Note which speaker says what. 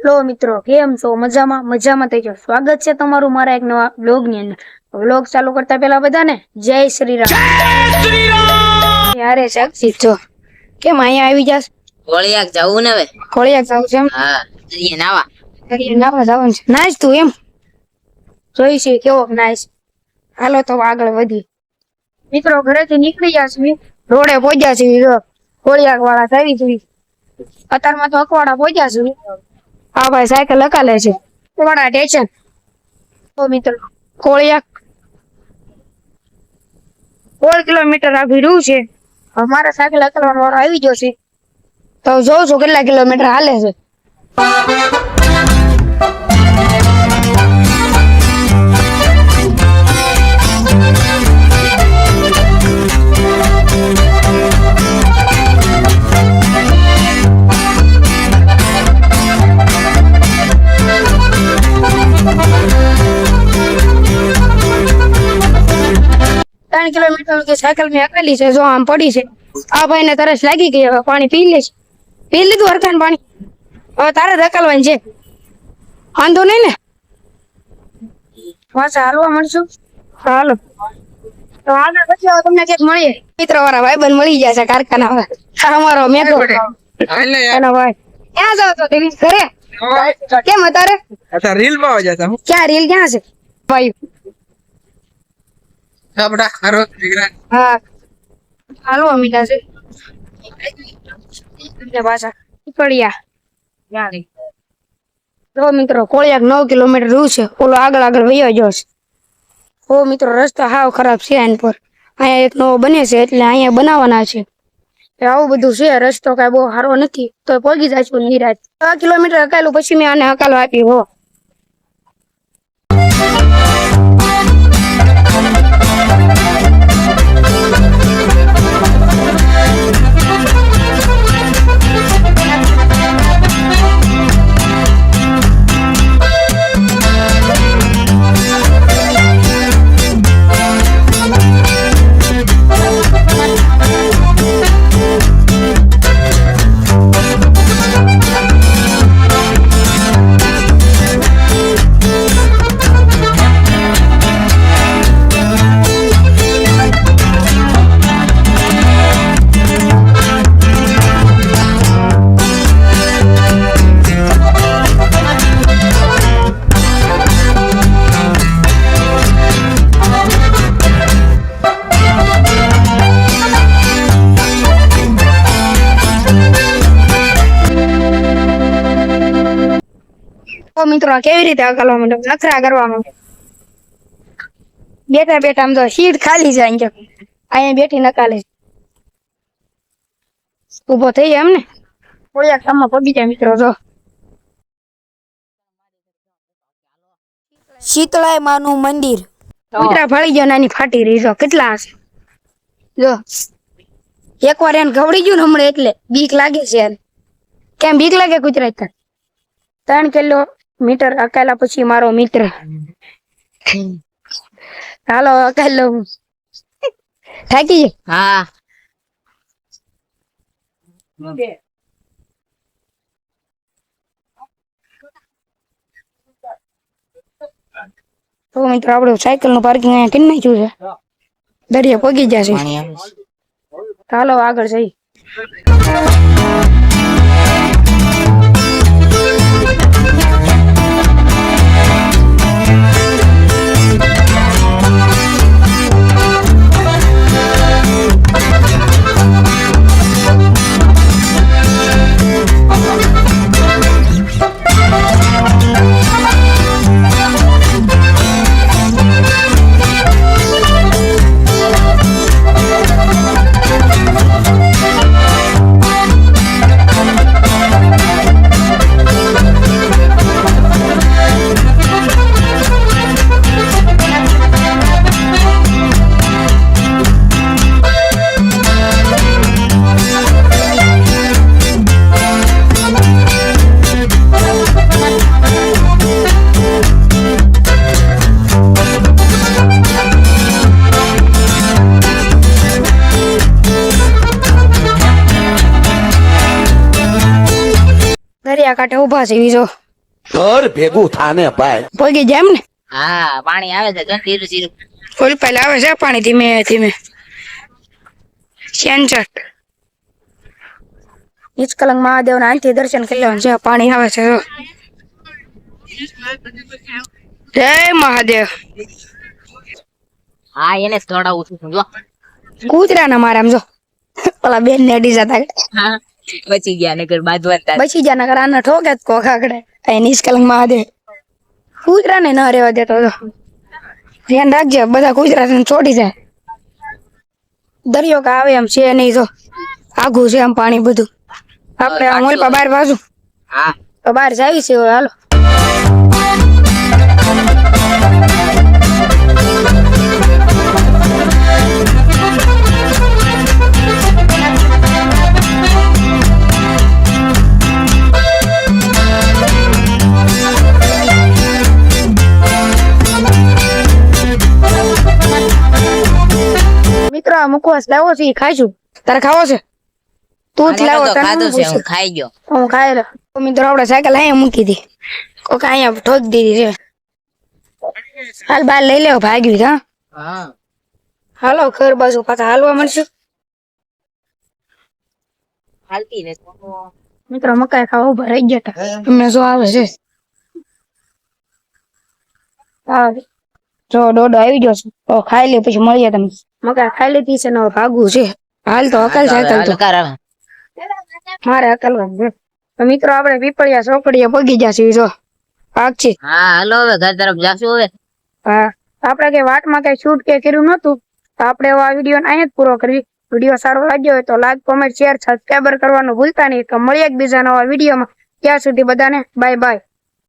Speaker 1: Hello મિત્રો, કેમ છો? મજામાં થઈ ગયો. સ્વાગત છે તમારું મારા એક નવા વ્લોગ ની અંદર. વ્લોગ ચાલુ કરતા પહેલા બધાને જય શ્રી રામ. યાર સાક્ષી છો કેમ અહીંયા આવી જાસ?
Speaker 2: કોળિયાક જાવું ને હવે.
Speaker 1: કોળિયાક જાવ છે એમ?
Speaker 2: હા, દરિયે નાવા.
Speaker 1: દરિયે નાવા જવાનું છે. નાઈસ તું એમ જોઈ છે કેવો નાઈસ. હાલો તો આગળ વધી. મિત્રો ઘરેથી નીકળી ગયા છે, રોડે પહોંચ્યા છે. કોળિયાક વાળા થઈ છે. અત્યારમાં તો અખવાડા પહોંચ્યા છે. હા ભાઈ સાયકલ હકાલે છે થોડા ટેન્શન. તો મિત્રો કોળિયાક 4 કિલોમીટર આગળ રહ્યું છે. અમારા સાયકલ હકાલવાનો વાળો આવી ગયો છે, તો જોઉં છું કેટલા કિલોમીટર હાલે છે. કિલોમીટર કે સાયકલ મેં હકાલી છે. જો આમ પડી છે. આ ભાઈ ને તરસ લાગી ગઈ, હવે પાણી પી લે. પી લીધું હરખાન પાણી. હવે તારે ધકાલવાનું છે, વાંધો નહીં ને? પાછા હાલવા મળશું. હાલો તો આગળ પછી તમને ક્યાંક મળીએ. મિત્ર વાળા ભાઈબંધ મળી જશે કારખાના વાળા. અમારો મેતો એનો ભાઈ ક્યાં જાવ તો ઘરે કેમ અત્યારે?
Speaker 3: રીલ માં જતા હું.
Speaker 1: ક્યાં રીલ ક્યાં છે ભાઈ? હા હાલો અમિતા છે પાછા નીકળ્યા. તો મિત્રો કોળિયાક 9 કિલોમીટર દૂર છે. ઓલો આગળ વયો ગયો છે. ઓ મિત્રો રસ્તો હાવ ખરાબ છે. આન પર અહીંયા એક નવો બને છે, એટલે અહીંયા બનાવવાના છે. આવું બધું છે. રસ્તો કઈ બહુ સારો નથી, તો પહોંચી જાય છું નિરાશ. 6 કિલોમીટર હકાલું પછી મેં આને હકાલો આપી. હો મિત્રો કેવી રીતે હકાલવા માંડો, નખરા કરવા માંડો. બેઠા આમ તો સીટ ખાલી છે. અહીંયા બેઠી નકાલે ઉભો થઈ જાય એમ ને. કોળિયાક કામમાં પગી જાય મિત્રો. જો
Speaker 4: શીતળાઈ માનું મંદિર.
Speaker 1: કૂતરા ફળી ગયો, નાની ફાટી રહી. જો કેટલા હશે. જો એકવાર એને ગવડી ગયું ને હમણાં, એટલે બીક લાગે છે એને. કેમ બીક લાગે કૂતરા? 3 કિલોમીટર અકાલા પછી મારો મિત્ર. હાલો અકાલ લઉં. થાકી જાય.
Speaker 2: હા
Speaker 1: તો મિત્રો આપણું સાયકલ નું પાર્કિંગ અહીંયા કરી નાખ્યું છે. દરિયા પગી જશે. હાલો આગળ જઈ. દરિયા કાંઠે ઉભા છે. જો
Speaker 5: ઘર ભેગું થાને ભાઈ.
Speaker 1: પોગી જાય એમ ને.
Speaker 2: હા પાણી આવે છે જો ધીરું ધીરું.
Speaker 1: ફૂલ પહેલા આવે છે પાણી ધીમે ધીમે. સેન્ચટ નિષ્કલંક મહાદેવ ના અંતે દર્શન કરી લેવાનું છે. પાણી આવે છે જો. જય મહાદેવ.
Speaker 2: હા એને દોડાવું છું જો.
Speaker 1: કૂતરા ના મારે આમ જો ઓલા બેન ને અડી જતા
Speaker 2: હા બચી ગયા નકર બાજવા
Speaker 1: બચી જા નગર આના ઠોકે જ કોક આગળ અહીં નિષ્કલંક મહાદેવ કૂતરા ને ન રહેવા દેતો જો. ધ્યાન રાખજે બધા કૂતરા તને છોડી જાય. દરિયો કા આવે એમ છે નહીં જો આઘું છે આમ પાણી બધું. આપણે આમ ઓલ બાર બાજુ
Speaker 2: હા
Speaker 1: તો બહાર જાય છે હવે હાલો. મિત્રો આ મુખવાસ લાવો છે ઈ ખાઈશું. તારે ખાવો છે? તું જ લાવો તને
Speaker 2: ખાધું
Speaker 1: હું
Speaker 2: છે હું
Speaker 1: પૂછું?
Speaker 2: ખાઈ ગયો.
Speaker 1: હું ખાઈ લો. મિત્રો આપણે સાયકલ અહીંયા મૂકી હતી. કોક અહીંયા ઠોકી દીધી છે. હાલ બાર લઈ લેવો ભાગ્યું હા.
Speaker 2: હા
Speaker 1: હાલો ઘર બાજુ પાછા હાલવા મળશું.
Speaker 2: હાલતી ને
Speaker 1: મિત્રો મકાઈ ખાવા ઉભા રહી ગયા હતા. તમને શું આવે છે? હા જો ડોડો આવી ગયો છે. તો ખાઈ લે પછી મળીએ તમે. મકાઈ ખાઈ લીધી છે ને હવે ભાગવું છે. હાલ તો અકલ સાયકલ તો મારે અકલવાનું છે. તો મિત્રો આપણે પીપળિયા ચોકડીએ પગી જશે જો પાક છે.
Speaker 2: હા હાલો હવે ઘર તરફ જાશું હવે.
Speaker 1: હા આપણે કઈ વાટમાં કઈ શૂટ કે કર્યું નતું તો આપણે આ વિડીયો અહીંયા જ પૂરો કરવી. વિડીયો સારો લાગ્યો હોય તો લાઈક કોમેન્ટ શેર સબસ્ક્રાઈબર કરવાનું ભૂલતા નહીં. તો મળીએ એક બીજા નવા વિડીયોમાં. ત્યાં સુધી બધાને બાય બાય.